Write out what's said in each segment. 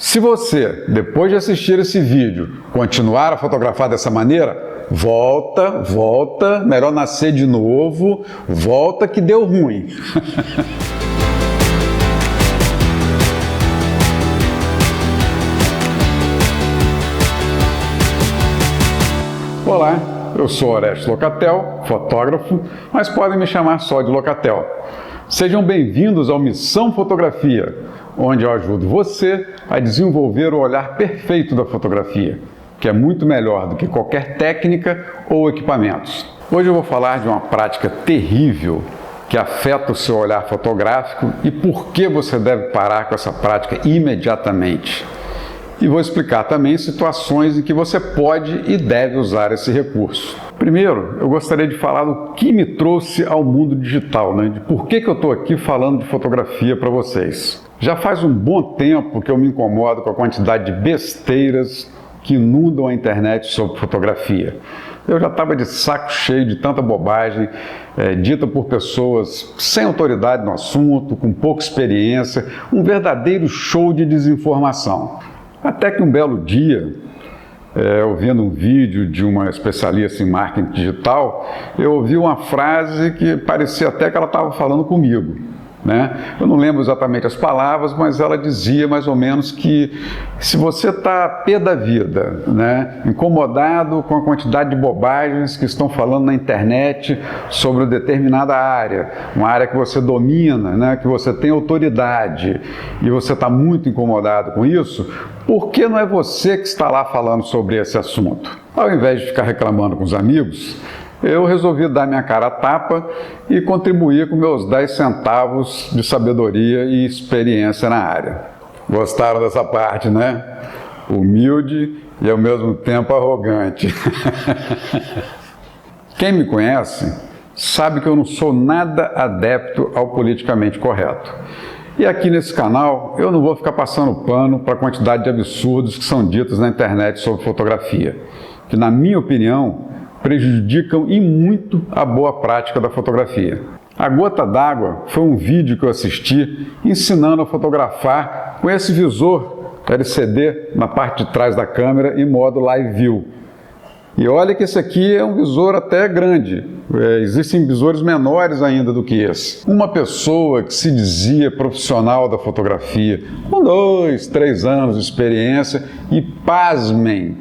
Se você, depois de assistir esse vídeo, continuar a fotografar dessa maneira, volta, melhor nascer de novo, volta que deu ruim. Olá, eu sou Orestes Locatel, fotógrafo, mas podem me chamar só de Locatel. Sejam bem-vindos ao Missão Fotografia, onde eu ajudo você a desenvolver o olhar perfeito da fotografia, que é muito melhor do que qualquer técnica ou equipamentos. Hoje eu vou falar de uma prática terrível que afeta o seu olhar fotográfico e por que você deve parar com essa prática imediatamente. E vou explicar também situações em que você pode e deve usar esse recurso. Primeiro, eu gostaria de falar do que me trouxe ao mundo digital, de por que eu estou aqui falando de fotografia para vocês. Já faz um bom tempo que eu me incomodo com a quantidade de besteiras que inundam a internet sobre fotografia. Eu já estava de saco cheio de tanta bobagem dita por pessoas sem autoridade no assunto, com pouca experiência, um verdadeiro show de desinformação. Até que um belo dia, eu vendo um vídeo de uma especialista em marketing digital, eu ouvi uma frase que parecia até que ela estava falando comigo. Eu não lembro exatamente as palavras, mas ela dizia mais ou menos que se você está pé da vida, incomodado com a quantidade de bobagens que estão falando na internet sobre determinada área, uma área que você domina, que você tem autoridade, e você está muito incomodado com isso, por que não é você que está lá falando sobre esse assunto? Ao invés de ficar reclamando com os amigos, eu resolvi dar minha cara a tapa e contribuir com meus 10 centavos de sabedoria e experiência na área. Gostaram dessa parte, né? Humilde e ao mesmo tempo arrogante. Quem me conhece sabe que eu não sou nada adepto ao politicamente correto. E aqui nesse canal eu não vou ficar passando pano para a quantidade de absurdos que são ditos na internet sobre fotografia, que na minha opinião prejudicam e muito a boa prática da fotografia. A gota d'água foi um vídeo que eu assisti ensinando a fotografar com esse visor LCD na parte de trás da câmera em modo Live View. E olha que esse aqui é um visor até grande, existem visores menores ainda do que esse. Uma pessoa que se dizia profissional da fotografia, com 2, 3 anos de experiência e pasmem,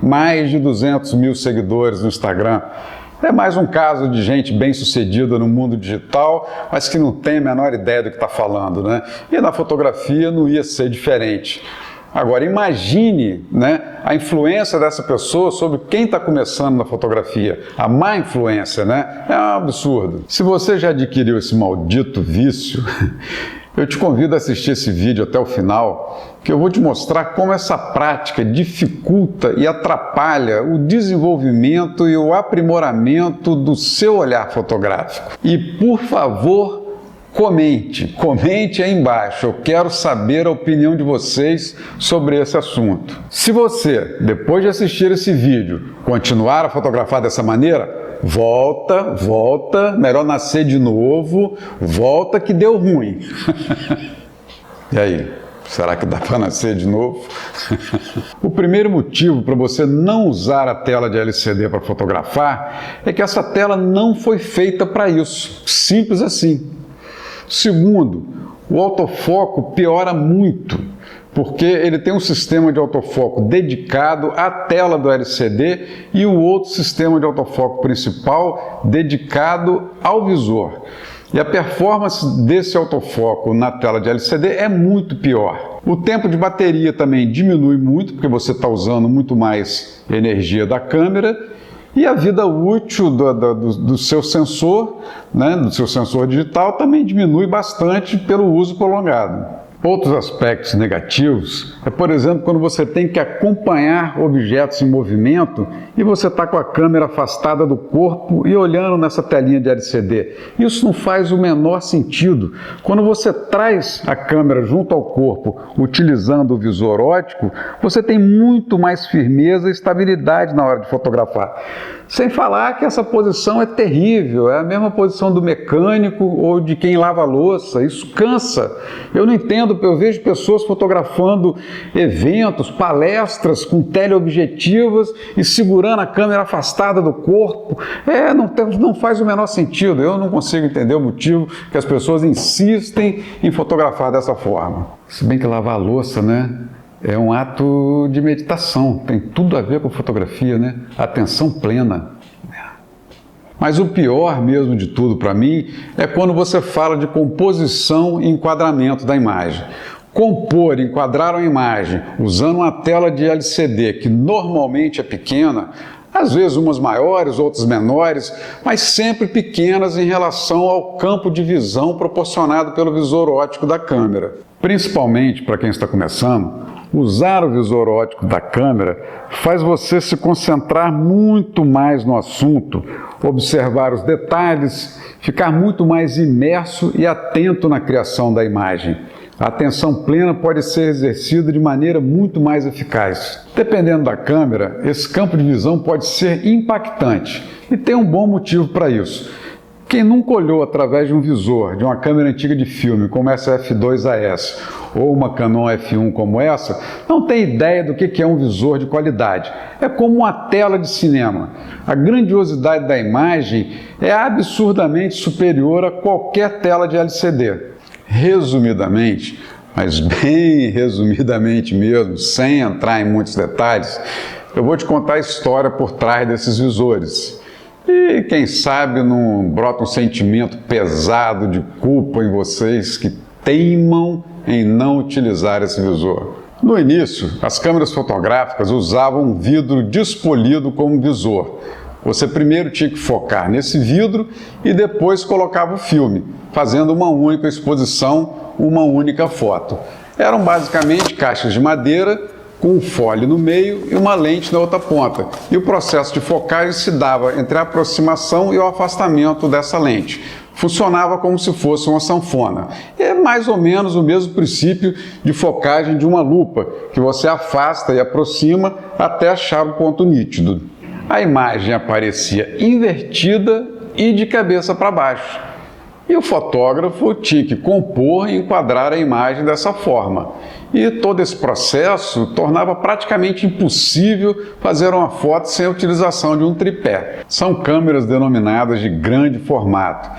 mais de 200 mil seguidores no Instagram. É mais um caso de gente bem-sucedida no mundo digital, mas que não tem a menor ideia do que está falando, E na fotografia não ia ser diferente. Agora, imagine a influência dessa pessoa sobre quem está começando na fotografia. A má influência, É um absurdo. Se você já adquiriu esse maldito vício, eu te convido a assistir esse vídeo até o final, que eu vou te mostrar como essa prática dificulta e atrapalha o desenvolvimento e o aprimoramento do seu olhar fotográfico. E, por favor, comente aí embaixo, eu quero saber a opinião de vocês sobre esse assunto. Se você, depois de assistir esse vídeo, continuar a fotografar dessa maneira, volta, melhor nascer de novo, volta que deu ruim. E aí, será que dá para nascer de novo? O primeiro motivo para você não usar a tela de LCD para fotografar é que essa tela não foi feita para isso, simples assim. Segundo, o autofoco piora muito, porque ele tem um sistema de autofoco dedicado à tela do LCD e o outro sistema de autofoco principal dedicado ao visor. E a performance desse autofoco na tela de LCD é muito pior. O tempo de bateria também diminui muito, porque você está usando muito mais energia da câmera, e a vida útil do seu sensor, do seu sensor digital, também diminui bastante pelo uso prolongado. Outros aspectos negativos é, por exemplo, quando você tem que acompanhar objetos em movimento e você está com a câmera afastada do corpo e olhando nessa telinha de LCD. Isso não faz o menor sentido. Quando você traz a câmera junto ao corpo utilizando o visor óptico, você tem muito mais firmeza e estabilidade na hora de fotografar. Sem falar que essa posição é terrível, é a mesma posição do mecânico ou de quem lava a louça, isso cansa. Eu não entendo eu vejo pessoas fotografando eventos, palestras com teleobjetivas e segurando a câmera afastada do corpo. Não faz o menor sentido. Eu não consigo entender o motivo que as pessoas insistem em fotografar dessa forma. Se bem que lavar a louça, né? É um ato de meditação, tem tudo a ver com fotografia, né? Atenção plena. Mas o pior mesmo de tudo para mim é quando você fala de composição e enquadramento da imagem. Compor, enquadrar uma imagem usando uma tela de LCD que normalmente é pequena, às vezes umas maiores, outras menores, mas sempre pequenas em relação ao campo de visão proporcionado pelo visor óptico da câmera. Principalmente para quem está começando, usar o visor óptico da câmera faz você se concentrar muito mais no assunto, observar os detalhes, ficar muito mais imerso e atento na criação da imagem. A atenção plena pode ser exercida de maneira muito mais eficaz. Dependendo da câmera, esse campo de visão pode ser impactante e tem um bom motivo para isso. Quem nunca olhou através de um visor de uma câmera antiga de filme como essa F2AS ou uma Canon F1 como essa, não tem ideia do que é um visor de qualidade. É como uma tela de cinema. A grandiosidade da imagem é absurdamente superior a qualquer tela de LCD. Resumidamente, mas bem resumidamente mesmo, sem entrar em muitos detalhes, eu vou te contar a história por trás desses visores. E quem sabe não brota um sentimento pesado de culpa em vocês que teimam em não utilizar esse visor. No início, as câmeras fotográficas usavam um vidro despolido como visor. Você primeiro tinha que focar nesse vidro e depois colocava o filme, fazendo uma única exposição, uma única foto. Eram basicamente caixas de madeira com um fole no meio e uma lente na outra ponta. E o processo de focagem se dava entre a aproximação e o afastamento dessa lente. Funcionava como se fosse uma sanfona. É mais ou menos o mesmo princípio de focagem de uma lupa, que você afasta e aproxima até achar o ponto nítido. A imagem aparecia invertida e de cabeça para baixo. E o fotógrafo tinha que compor e enquadrar a imagem dessa forma. E todo esse processo tornava praticamente impossível fazer uma foto sem a utilização de um tripé. São câmeras denominadas de grande formato,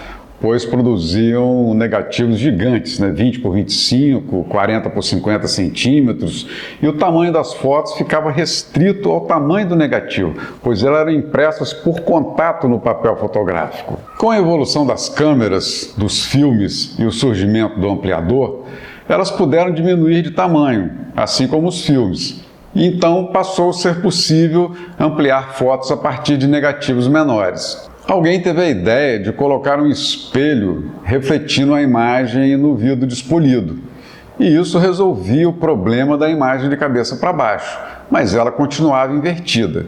pois produziam negativos gigantes, 20 por 25, 40 por 50 centímetros, e o tamanho das fotos ficava restrito ao tamanho do negativo, pois elas eram impressas por contato no papel fotográfico. Com a evolução das câmeras, dos filmes e o surgimento do ampliador, elas puderam diminuir de tamanho, assim como os filmes. E então passou a ser possível ampliar fotos a partir de negativos menores. Alguém teve a ideia de colocar um espelho refletindo a imagem no vidro despolido. E isso resolvia o problema da imagem de cabeça para baixo, mas ela continuava invertida.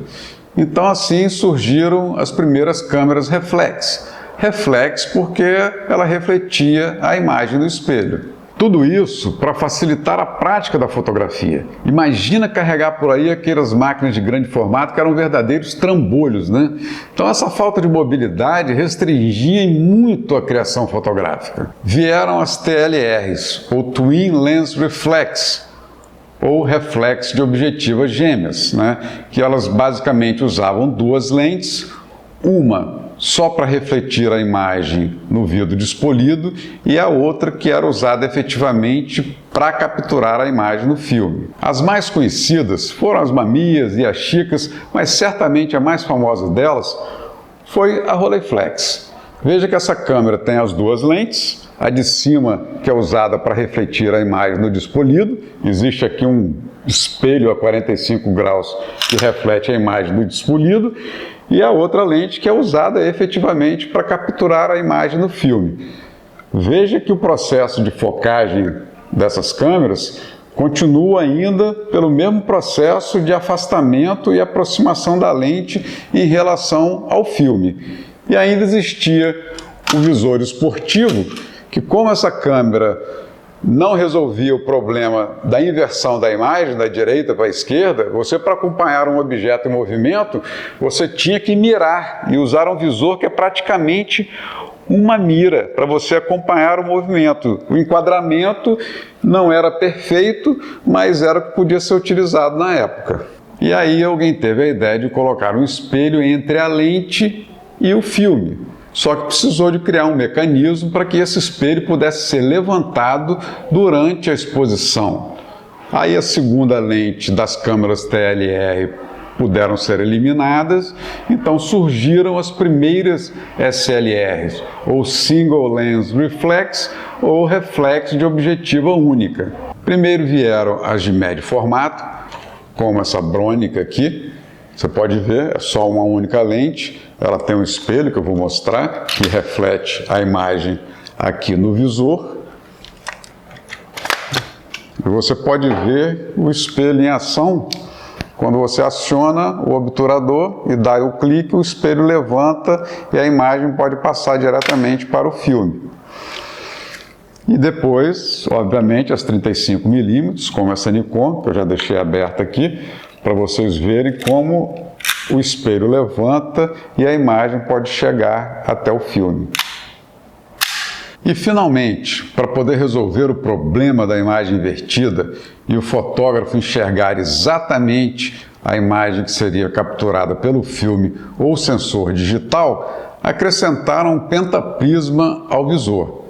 Então assim surgiram as primeiras câmeras reflex. Reflex porque ela refletia a imagem do espelho. Tudo isso para facilitar a prática da fotografia. Imagina carregar por aí aquelas máquinas de grande formato que eram verdadeiros trambolhos, né? Então essa falta de mobilidade restringia muito a criação fotográfica. Vieram as TLRs, ou Twin Lens Reflex, ou reflex de objetivas gêmeas, que elas basicamente usavam duas lentes, uma só para refletir a imagem no vidro despolido e a outra que era usada efetivamente para capturar a imagem no filme. As mais conhecidas foram as Mamias e as Chicas, mas certamente a mais famosa delas foi a Rolleiflex. Veja que essa câmera tem as duas lentes, a de cima que é usada para refletir a imagem no despolido, existe aqui um espelho a 45 graus que reflete a imagem do despolido, e a outra lente que é usada efetivamente para capturar a imagem no filme. Veja que o processo de focagem dessas câmeras continua ainda pelo mesmo processo de afastamento e aproximação da lente em relação ao filme. E ainda existia o visor esportivo, que como essa câmera não resolvia o problema da inversão da imagem, da direita para a esquerda, você, para acompanhar um objeto em movimento, você tinha que mirar e usar um visor que é praticamente uma mira para você acompanhar o movimento. O enquadramento não era perfeito, mas era o que podia ser utilizado na época. E aí alguém teve a ideia de colocar um espelho entre a lente e o filme. Só que precisou de criar um mecanismo para que esse espelho pudesse ser levantado durante a exposição. Aí a segunda lente das câmeras TLR puderam ser eliminadas, então surgiram as primeiras SLRs, ou Single Lens Reflex, ou reflex de objetiva única. Primeiro vieram as de médio formato, como essa Bronica aqui. Você pode ver, é só uma única lente, ela tem um espelho que eu vou mostrar, que reflete a imagem aqui no visor. E você pode ver o espelho em ação. Quando você aciona o obturador e dá o clique, o espelho levanta e a imagem pode passar diretamente para o filme. E depois, obviamente, as 35mm, como essa Nikon, que eu já deixei aberta aqui, para vocês verem como o espelho levanta e a imagem pode chegar até o filme. E finalmente, para poder resolver o problema da imagem invertida e o fotógrafo enxergar exatamente a imagem que seria capturada pelo filme ou sensor digital, acrescentaram um pentaprisma ao visor.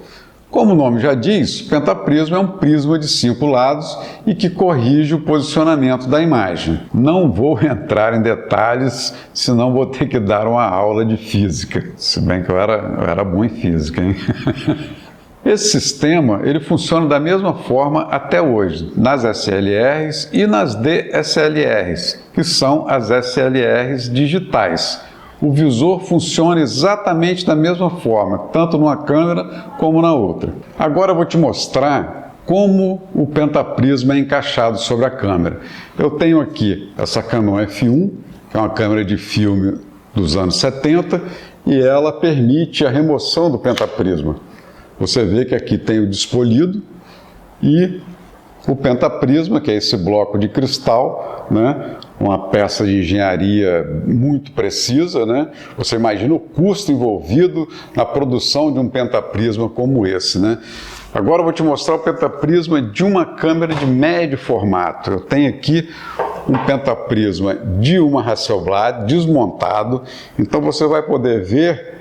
Como o nome já diz, pentaprisma é um prisma de 5 lados e que corrige o posicionamento da imagem. Não vou entrar em detalhes, senão vou ter que dar uma aula de física. Se bem que eu era bom em física, hein? Esse sistema ele funciona da mesma forma até hoje, nas SLRs e nas DSLRs, que são as SLRs digitais. O visor funciona exatamente da mesma forma, tanto numa câmera como na outra. Agora eu vou te mostrar como o pentaprisma é encaixado sobre a câmera. Eu tenho aqui essa Canon F1, que é uma câmera de filme dos anos 70, e ela permite a remoção do pentaprisma. Você vê que aqui tem o despolido e o pentaprisma, que é esse bloco de cristal, né? Uma peça de engenharia muito precisa, né? Você imagina o custo envolvido na produção de um pentaprisma como esse, né? Agora eu vou te mostrar o pentaprisma de uma câmera de médio formato. Eu tenho aqui um pentaprisma de uma Hasselblad desmontado, então você vai poder ver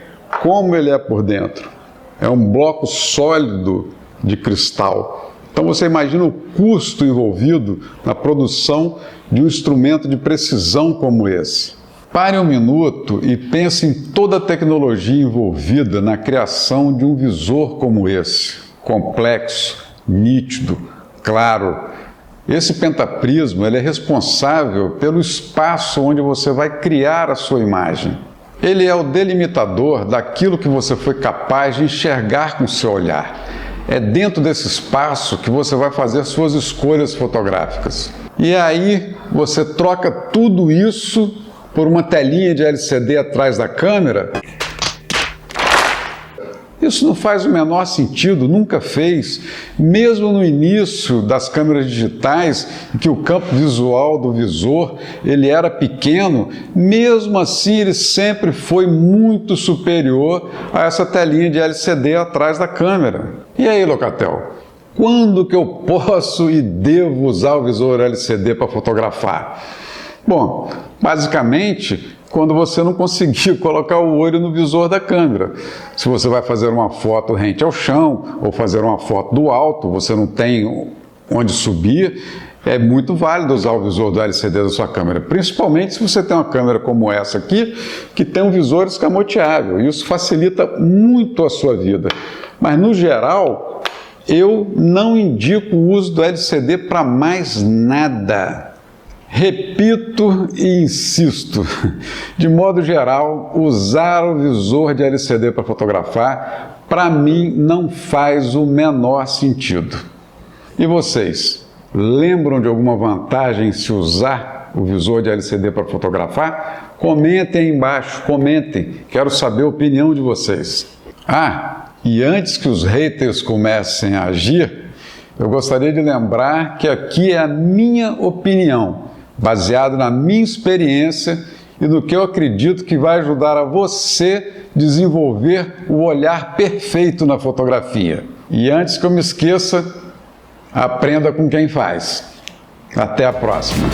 como ele é por dentro. É um bloco sólido de cristal. Então você imagina o custo envolvido na produção de um instrumento de precisão como esse. Pare um minuto e pense em toda a tecnologia envolvida na criação de um visor como esse. Complexo, nítido, claro. Esse pentaprisma ele é responsável pelo espaço onde você vai criar a sua imagem. Ele é o delimitador daquilo que você foi capaz de enxergar com o seu olhar. É dentro desse espaço que você vai fazer suas escolhas fotográficas. E aí você troca tudo isso por uma telinha de LCD atrás da câmera. Isso não faz o menor sentido, nunca fez. Mesmo no início das câmeras digitais, em que o campo visual do visor ele era pequeno, mesmo assim ele sempre foi muito superior a essa telinha de LCD atrás da câmera. E aí, Locatel? Quando que eu posso e devo usar o visor LCD para fotografar? Bom, basicamente, quando você não conseguir colocar o olho no visor da câmera. Se você vai fazer uma foto rente ao chão ou fazer uma foto do alto, você não tem onde subir, é muito válido usar o visor do LCD da sua câmera, principalmente se você tem uma câmera como essa aqui, que tem um visor escamoteável. Isso facilita muito a sua vida. Mas, no geral, eu não indico o uso do LCD para mais nada. Repito e insisto, de modo geral, usar o visor de LCD para fotografar, para mim, não faz o menor sentido. E vocês, lembram de alguma vantagem em se usar o visor de LCD para fotografar? Comentem aí embaixo, comentem, quero saber a opinião de vocês. Ah, e antes que os haters comecem a agir, eu gostaria de lembrar que aqui é a minha opinião, baseado na minha experiência e no que eu acredito que vai ajudar a você desenvolver o olhar perfeito na fotografia. E antes que eu me esqueça, aprenda com quem faz. Até a próxima!